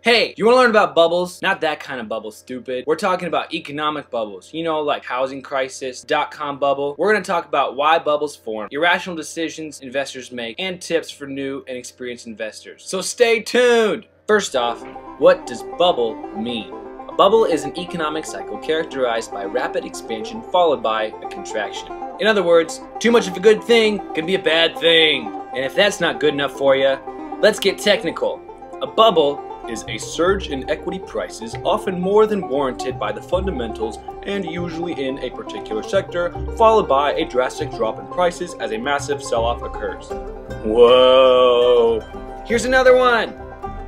Hey, you want to learn about bubbles? Not that kind of bubble, stupid. We're talking about economic bubbles. You know, like housing crisis, dot-com bubble. We're going to talk about why bubbles form, irrational decisions investors make, and tips for new and experienced investors. So stay tuned! First off, what does bubble mean? A bubble is an economic cycle characterized by rapid expansion followed by a contraction. In other words, too much of a good thing can be a bad thing. And if that's not good enough for you, let's get technical. A bubble is a surge in equity prices, often more than warranted by the fundamentals and usually in a particular sector, followed by a drastic drop in prices as a massive sell-off occurs. Whoa! Here's another one!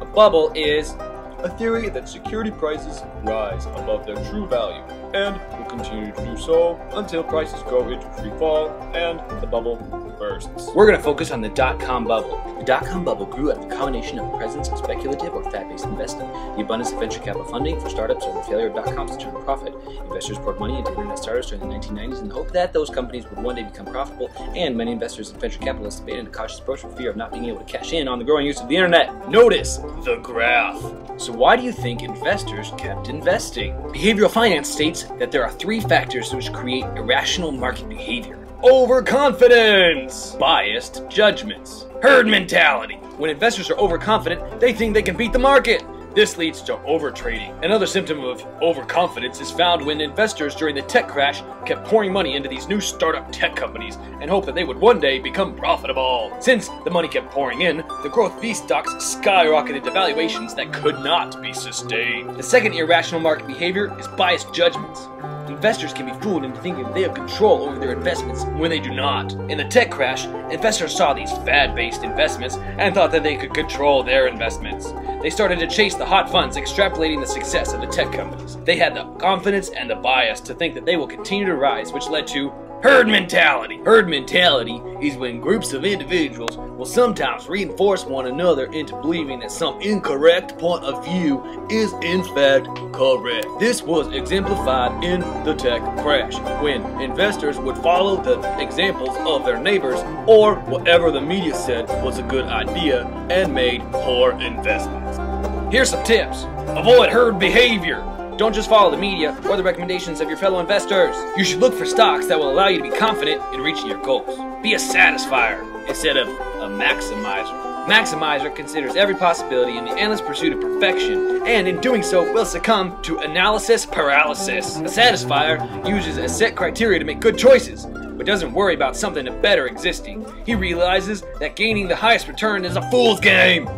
A bubble is a theory that security prices rise above their true value and will continue to do so until prices go into free fall and the bubble bursts. We're going to focus on the dot-com bubble. The dot-com bubble grew out of a combination of the presence of speculative or fad-based investing, the abundance of venture capital funding for startups, or the failure of dot-coms to turn a profit. Investors poured money into internet startups during the 1990s in the hope that those companies would one day become profitable, and many investors and venture capitalists abandoned a cautious approach for fear of not being able to cash in on the growing use of the internet. Notice the graph. So why do you think investors kept investing? Behavioral finance states that there are three factors which create irrational market behavior. Overconfidence, biased judgments, herd mentality. When investors are overconfident, they think they can beat the market. This leads to overtrading. Another symptom of overconfidence is found when investors during the tech crash kept pouring money into these new startup tech companies and hoped that they would one day become profitable. Since the money kept pouring in, the growth V stocks skyrocketed to valuations that could not be sustained. The second irrational market behavior is biased judgments. Investors can be fooled into thinking that they have control over their investments when they do not. In the tech crash, investors saw these fad-based investments and thought that they could control their investments. They started to chase the hot funds, extrapolating the success of the tech companies. They had the confidence and the bias to think that they will continue to rise, which led to herd mentality. Herd mentality is when groups of individuals will sometimes reinforce one another into believing that some incorrect point of view is in fact correct. This was exemplified in the tech crash, when investors would follow the examples of their neighbors or whatever the media said was a good idea and made poor investments. Here's some tips. Avoid herd behavior. Don't just follow the media or the recommendations of your fellow investors. You should look for stocks that will allow you to be confident in reaching your goals. Be a satisfier instead of a maximizer. Maximizer considers every possibility in the endless pursuit of perfection, and in doing so will succumb to analysis paralysis. A satisfier uses a set criteria to make good choices, but doesn't worry about something better existing. He realizes that gaining the highest return is a fool's game.